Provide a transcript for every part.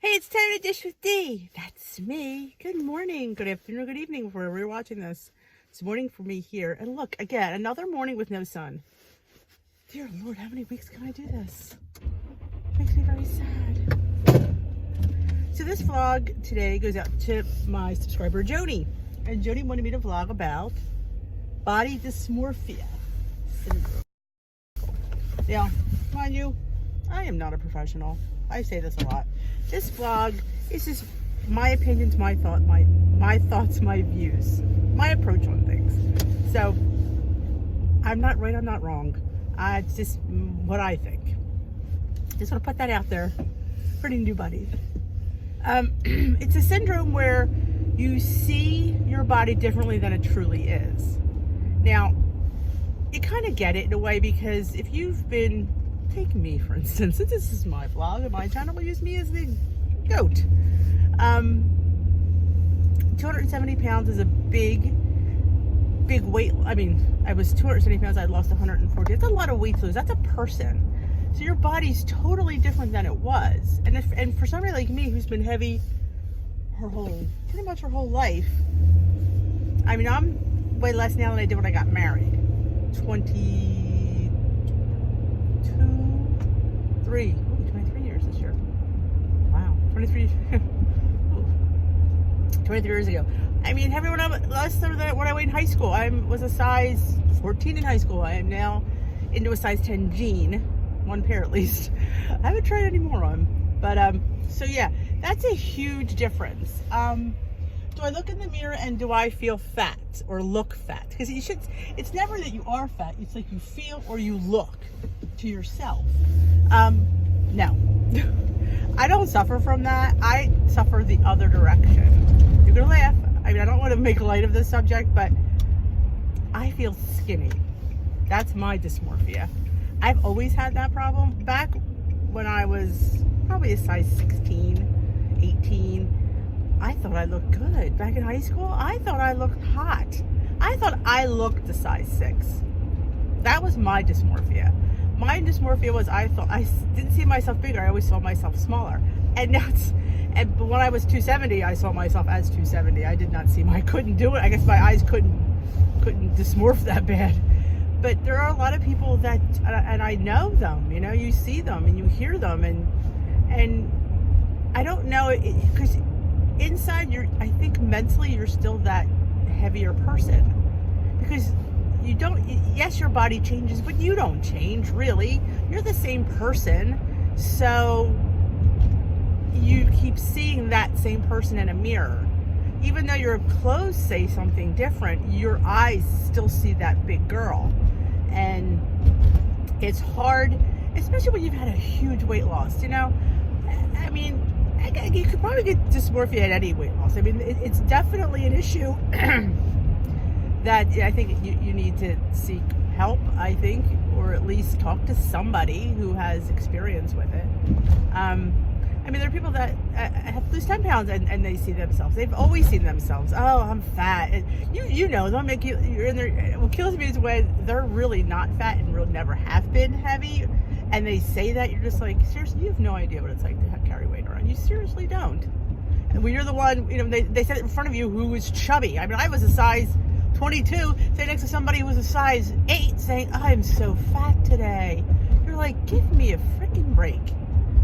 Hey, it's time to dish with D. That's me. Good morning, good afternoon, good evening, wherever you're watching this. It's morning for me here. And look, again, another morning with no sun. Dear Lord, how many weeks can I do this? Makes me very sad. So this vlog today goes out to my subscriber, Joni. And Joni wanted me to vlog about body dysmorphia syndrome. Now, mind you, I am not a professional. I say this a lot. This vlog is just my opinions, my thoughts, my views, my approach on things. So I'm not right, I'm not wrong. It's just what I think. Just want to put that out there for any new buddies. It's a syndrome where you see your body differently than it truly is. Now, you kind of get it in a way because if you've been, take me for instance, since this is my vlog and my channel will use me as the goat. 270 pounds is a big weight. I mean, I was 270 pounds, I lost 140. That's a lot of weight to lose. That's a person. So your body's totally different than it was. And for somebody like me who's been heavy pretty much her whole life, I mean, I'm way less now than I did when I got married. 23 years this year. Wow, 23 years ago. I mean, everyone less than what I weighed in high school. I was a size 14 in high school. I am now into a size 10 jean, one pair at least. I haven't tried any more on, but so yeah, that's a huge difference. Do I look in the mirror and do I feel fat or look fat? Because it's never that you are fat. It's like you feel or you look to yourself. No, I don't suffer from that. I suffer the other direction. You're gonna laugh. I mean, I don't want to make light of this subject, but I feel skinny. That's my dysmorphia. I've always had that problem. Back when I was probably a size 16, 18, I thought I looked good. Back in high school, I thought I looked hot. I thought I looked a size 6. That was my dysmorphia. My dysmorphia was I thought I didn't see myself bigger. I always saw myself smaller. And now but when I was 270, I saw myself as 270. I did not see I couldn't do it. I guess my eyes couldn't dysmorph that bad. But there are a lot of people that, and I know them, you know, you see them and you hear them, and I don't know, because inside I think mentally you're still that heavier person, because you don't, yes, your body changes, but you don't change really. You're the same person. So you keep seeing that same person in a mirror. Even though your clothes say something different, your eyes still see that big girl. And it's hard, especially when you've had a huge weight loss, you know? I mean, you could probably get dysmorphia at any weight loss. I mean, it's definitely an issue that I think you need to seek help, I think, or at least talk to somebody who has experience with it. I mean, there are people that have to lose 10 pounds and they see themselves. They've always seen themselves. Oh, I'm fat. And you know them. You're in there. What kills me is when they're really not fat and really never have been heavy, and they say that, you're just like, seriously, you have no idea what it's like to carry weight around. You seriously don't. And when you're the one, you know, they said it in front of you who was chubby. I mean, I was a size 22, sitting next to somebody who was a size 8, saying, I'm so fat today. You're like, give me a freaking break.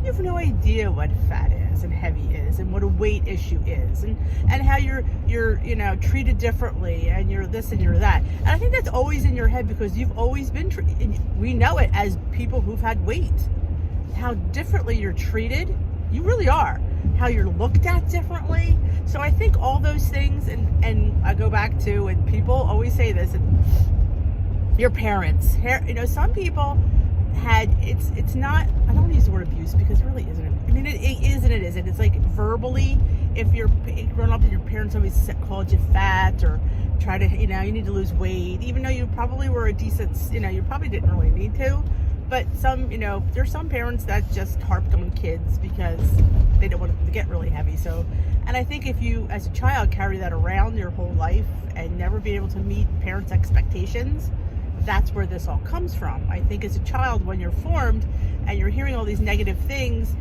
You have no idea what fat is and heavy is and what a weight issue is and how you're you know, treated differently and you're this and you're that. And I think that's always in your head because you've always been we know it as people who've had weight, how differently you're treated. You really are. How you're looked at differently. So I think all those things, and I go back to, and people always say this, and your parents, you know, some people had, it's not, I don't want to use the word abuse because it really isn't. I mean, it is and it isn't. It's like verbally, if you're growing up and your parents always called you fat or try to, you know, you need to lose weight, even though you probably were a decent, you know, you probably didn't really need to. But some, you know, there's some parents that just harped on kids because they don't want them to get really heavy. So, and I think if you, as a child, carry that around your whole life and never be able to meet parents' expectations, that's where this all comes from. I think as a child, when you're formed and you're hearing all these negative things,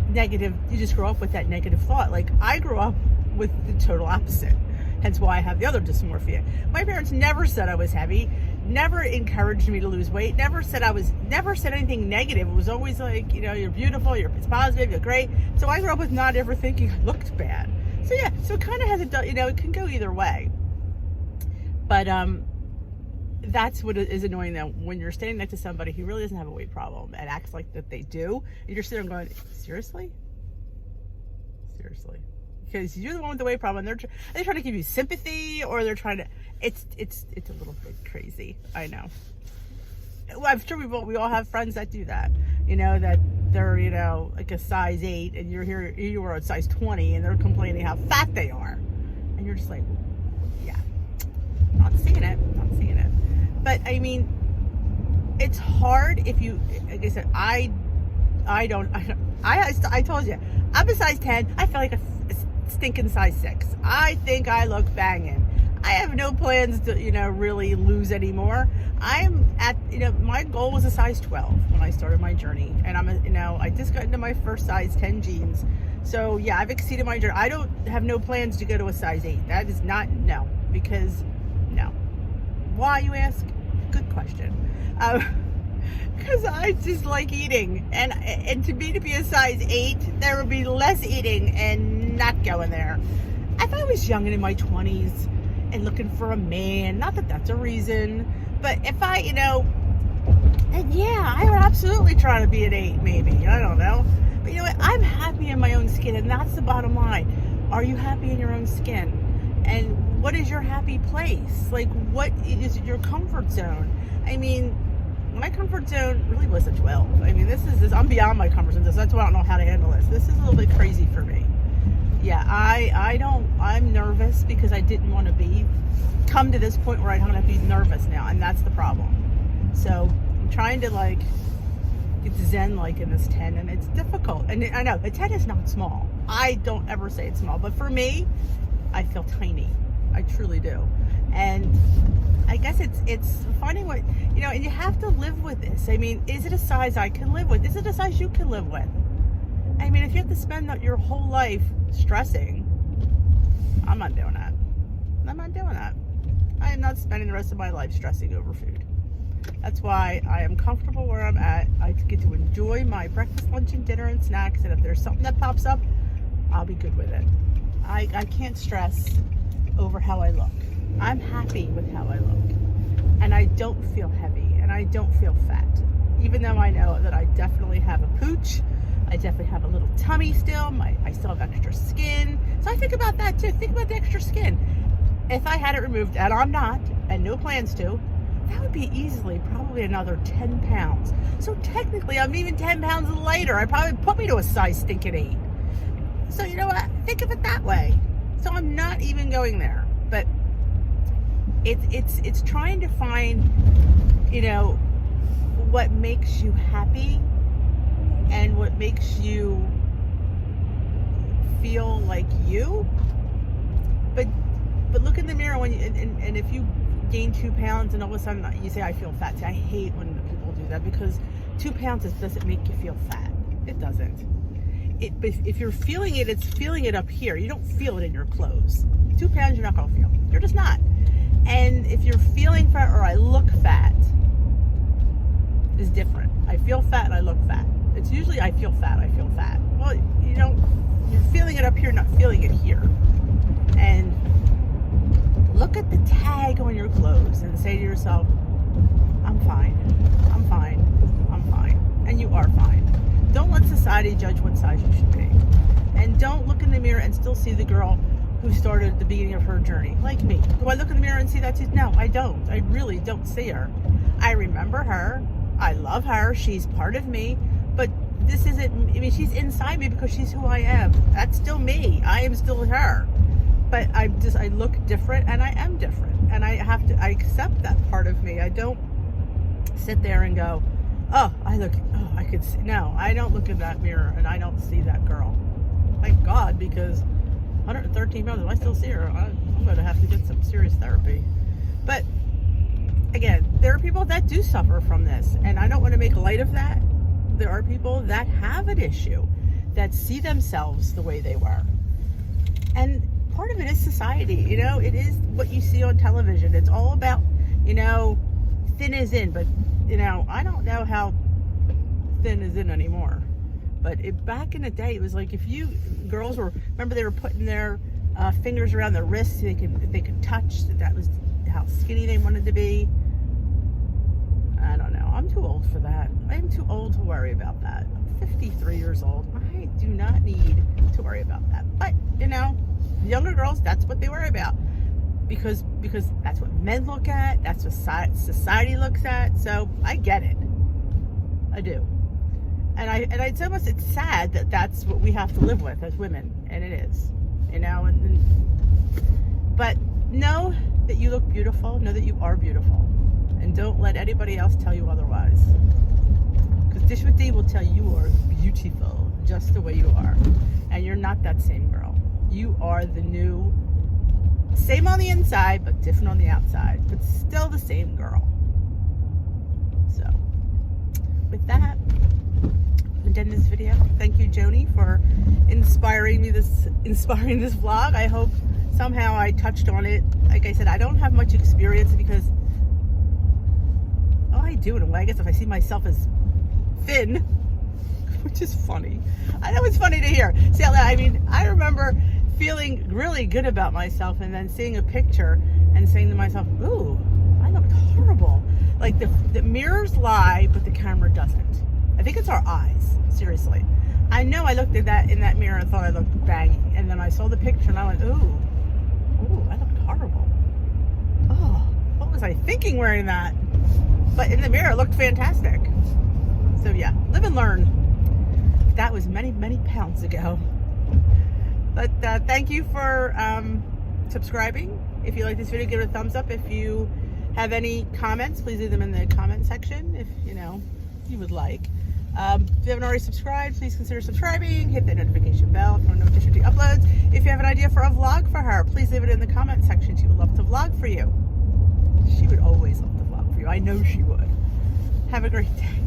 negative, you just grow up with that negative thought. Like, I grew up with the total opposite, hence why I have the other dysmorphia. My parents never said I was heavy, never encouraged me to lose weight, never said anything negative. It was always like, you're beautiful, it's positive, you're great. So I grew up with not ever thinking I looked bad. So yeah, so it kind of has it can go either way. But that's what is annoying, though, when you're standing next to somebody who really doesn't have a weight problem and acts like that they do, and you're sitting there going, seriously? Because you're the one with the weight problem, and they're trying to give you sympathy, or they're trying to, it's a little bit crazy. I know. Well, I'm sure we all have friends that do that, that they're, like a size 8, and you are a size 20, and they're complaining how fat they are, and you're just like, yeah, not seeing it. But I mean, it's hard if you, like I said, I told you, I'm a size 10. I feel like a stinking size 6. I think I look banging. I have no plans to, really lose anymore. I'm at, my goal was a size 12 when I started my journey. And I just got into my first size 10 jeans. So yeah, I've exceeded my journey. I don't have no plans to go to a size 8. That is not, no, because no. Why, you ask? Good question. Because I just like eating, and to me, to be a size 8, there would be less eating and not going there. If I was young and in my 20s and looking for a man, not that that's a reason, but if I, then yeah, I would absolutely try to be an 8, maybe. I don't know. But you know what? I'm happy in my own skin, and that's the bottom line. Are you happy in your own skin? And what is your happy place? Like, what is your comfort zone? I mean, my comfort zone really was a 12. I mean, I'm beyond my comfort zone. That's why I don't know how to handle this. This is a little bit crazy for me. Yeah, I'm nervous because I didn't want to come to this point where I don't have to be nervous now, and that's the problem. So I'm trying to get zen in this 10, and it's difficult. And I know the 10 is not small. I don't ever say it's small, but for me, I feel tiny. I truly do. And I guess it's finding what, and you have to live with this. I mean, is it a size I can live with? Is it a size you can live with? I mean, if you have to spend your whole life stressing, I'm not doing that. I am not spending the rest of my life stressing over food. That's why I am comfortable where I'm at. I get to enjoy my breakfast, lunch, and dinner and snacks. And if there's something that pops up, I'll be good with it. I can't stress over how I look. I'm happy with how I look. And I don't feel heavy, and I don't feel fat. Even though I know that I definitely have a pooch, I definitely have a little tummy still, I still have extra skin. So I think about that too. Think about the extra skin. If I had it removed, and I'm not, and no plans to, that would be easily probably another 10 pounds. So technically, I'm even 10 pounds lighter. I probably put me to a size stinking 8. So you know what? Think of it that way. So I'm not even going there. But it's trying to find, what makes you happy and what makes you feel like you. But look in the mirror and if you gain 2 pounds and all of a sudden you say, I feel fat. See, I hate when people do that, because 2 pounds doesn't make you feel fat. It doesn't. If you're feeling it, it's feeling it up here. You don't feel it in your clothes. 2 pounds, you're not going to feel. You're just not. And if you're feeling fat or I look fat, is different. I feel fat and I look fat. It's usually I feel fat. Well, you're feeling it up here, not feeling it here. And look at the tag on your clothes and say to yourself, I'm fine. And you are fine. Don't let society judge what size you should be. And don't look in the mirror and still see the girl who started at the beginning of her journey, like me. Do I look in the mirror and see that too? No, I don't. I really don't see her. I remember her. I love her. She's part of me. But this isn't, she's inside me because she's who I am. That's still me. I am still her. But I look different, and I am different. And I accept that part of me. I don't sit there and go, I could see. No, I don't look in that mirror and I don't see that girl. Thank God, because 113 pounds, if I still see her, I'm going to have to get some serious therapy. But again, there are people that do suffer from this, and I don't want to make light of that. There are people that have an issue that see themselves the way they were. And part of it is society, you know, it is what you see on television. It's all about, you know, thin is in, but, you know, I don't know how thin is in anymore. But back in the day, it was like if you girls were, remember they were putting their fingers around their wrists so they could touch. That was how skinny they wanted to be. I don't know. I'm too old for that. I'm too old to worry about that. I'm 53 years old. I do not need to worry about that. But, you know, younger girls, that's what they worry about. Because that's what men look at. That's what society looks at. So I get it. I do. And it's almost, it's sad that that's what we have to live with as women. And it is. You know, but know that you look beautiful. Know that you are beautiful. And don't let anybody else tell you otherwise. Because Dysmorphia will tell you are beautiful just the way you are. And you're not that same girl. You are the new, same on the inside, but different on the outside. But still the same girl. So, with that, I'm done this video. Thank you, Joni, for inspiring this vlog. I hope somehow I touched on it. Like I said, I don't have much experience because I do in a way. I guess if I see myself as thin, which is funny. I know it's funny to hear. See, I mean, I remember feeling really good about myself and then seeing a picture and saying to myself, ooh, I looked horrible. Like the mirrors lie, but the camera doesn't. I think it's our eyes, seriously. I know I looked at in that mirror and thought I looked banging. And then I saw the picture and I went, ooh, I looked horrible. Oh, what was I thinking wearing that? But in the mirror, it looked fantastic. So yeah, live and learn. That was many, many pounds ago. But thank you for subscribing. If you like this video, give it a thumbs up. If you have any comments, please leave them in the comment section if you would like. If you haven't already subscribed, please consider subscribing. Hit that notification bell for when Dysmorphia uploads. If you have an idea for a vlog for her, please leave it in the comment section. She would love to vlog for you. She would always love to vlog for you. I know she would. Have a great day.